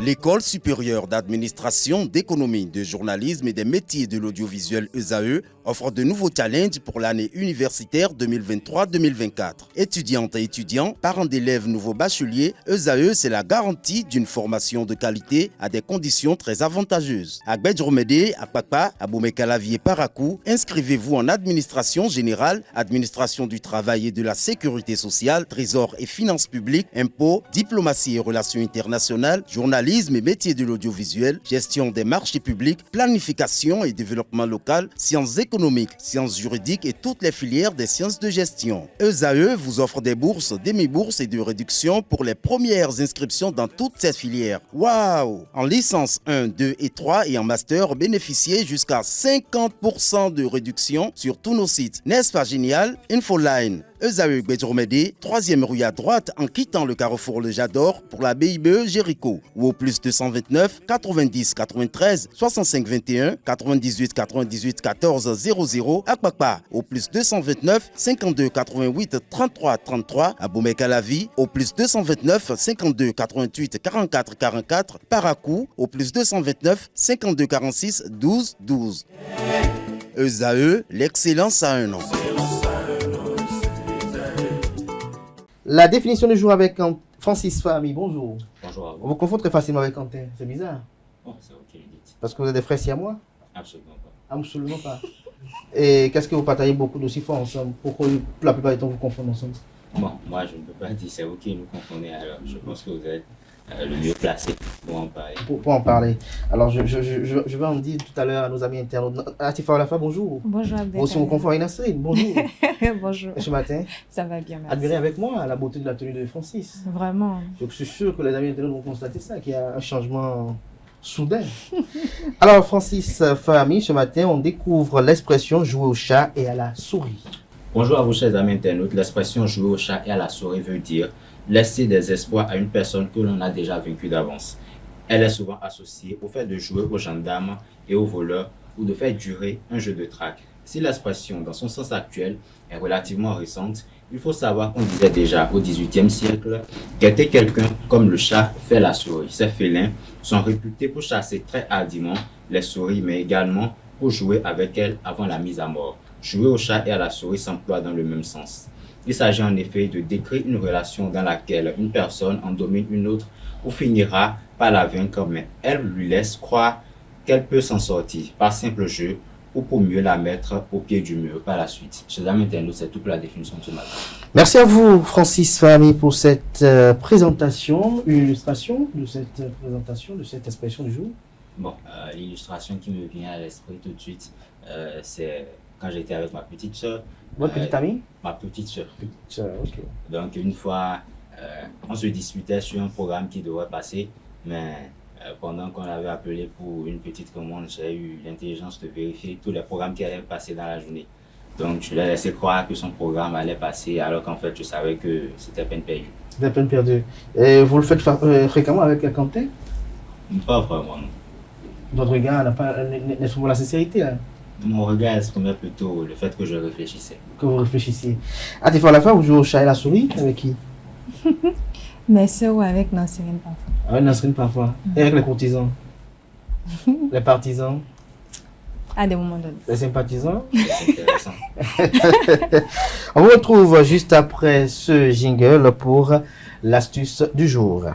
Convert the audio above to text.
L'École supérieure d'administration, d'économie, de journalisme et des métiers de l'audiovisuel ESAE offre de nouveaux challenges pour l'année universitaire 2023-2024. Étudiantes et étudiants, parents d'élèves nouveaux bacheliers, ESAE, c'est la garantie d'une formation de qualité à des conditions très avantageuses. À Gbedjromede, à Kpakpa, à Boumekalavi et Parakou, inscrivez-vous en administration générale, administration du travail et de la sécurité sociale, trésor et finances publiques, impôts, diplomatie et relations internationales, journalisme et métiers de l'audiovisuel, gestion des marchés publics, planification et développement local, sciences économiques, sciences juridiques et toutes les filières des sciences de gestion. ESAE vous offre des bourses, demi-bourses et de réductions pour les premières inscriptions dans toutes ces filières. Waouh! En licence 1, 2 et 3 et en master, bénéficiez jusqu'à 50% de réduction sur tous nos sites. N'est-ce pas génial? Infoline. ESAE Gbedjromede, 3e rue à droite en quittant le carrefour Le Jador pour la BIBE Jéricho ou au plus 229 90 93 65 21 98 98 14 00 à Kpakpa au plus 229 52 88 33 33 à Boumekalavi au plus 229 52 88 44 44 Parakou au plus 229 52 46 12 12. ESAE, l'excellence à un nom. La définition du jour avec Francis Fahmy, bonjour. Bonjour à vous. On vous confond très facilement avec Quentin, c'est bizarre. Oh, c'est ok, dites. Parce que vous êtes des frères siamois? Absolument pas. Absolument pas. Et qu'est-ce que vous partagez beaucoup d'aussi fort ensemble? Pourquoi la plupart du temps vous confondez ensemble? Bon, moi je ne peux pas dire c'est ok, nous confondez alors. Je pense que vous êtes le mieux placé pour en parler. Pour en parler. Alors je vais en dire tout à l'heure à nos amis internautes. Atifa Olafa, bonjour. Bonjour Abdel. Vous aussi vous confondez avec Nasrine, bonjour. Bonjour. Et ce matin, Ça va bien, merci. admirez avec moi la beauté de la tenue de Francis. Vraiment. Je suis sûr que les amis internautes vont constater ça, qu'il y a un changement soudain. Alors Francis Fahmy, ce matin, on découvre l'expression jouer au chat et à la souris. Bonjour à vous chers amis internautes. L'expression jouer au chat et à la souris veut dire laisser des espoirs à une personne que l'on a déjà vaincue d'avance. Elle est souvent associée au fait de jouer aux gendarmes et aux voleurs ou de faire durer un jeu de traque. Si l'expression dans son sens actuel est relativement récente, il faut savoir qu'on disait déjà au XVIIIe siècle qu'était quelqu'un comme le chat fait la souris. Ces félins sont réputés pour chasser très hardiment les souris, mais également pour jouer avec elles avant la mise à mort. Jouer au chat et à la souris s'emploie dans le même sens. Il s'agit en effet de décrire une relation dans laquelle une personne en domine une autre ou finira par la vaincre, mais elle lui laisse croire qu'elle peut s'en sortir par simple jeu ou pour mieux la mettre au pied du mur par la suite. Chers amis internautes, c'est toute la définition de ce matin. Merci à vous, Francis Fahmy, pour cette présentation, une illustration de cette présentation, de cette expression du jour. Bon, l'illustration qui me vient à l'esprit tout de suite, c'est quand j'étais avec ma petite soeur. Votre petite amie? Ma petite soeur. Ok. Donc une fois, on se disputait sur un programme qui devrait passer, mais pendant qu'on avait appelé pour une petite commande, j'ai eu l'intelligence de vérifier tous les programmes qui allaient passer dans la journée. Donc je l'ai laissé croire que son programme allait passer alors qu'en fait je savais que c'était peine perdue. C'était peine perdue. Et vous le faites fréquemment avec Quentin? Pas vraiment, non. Votre regard n'est pas la sincérité, hein, Mon regard exprimait plutôt le fait que je réfléchissais. que vous réfléchissiez. Atifa Olafa, vous jouez au chat et la souris avec qui? Mais c'est ou avec Nasrine parfois. Avec Nasrine parfois. Et avec les courtisans? Les partisans? À des moments donnés. Les sympathisants? C'est intéressant. On vous retrouve juste après ce jingle pour l'astuce du jour.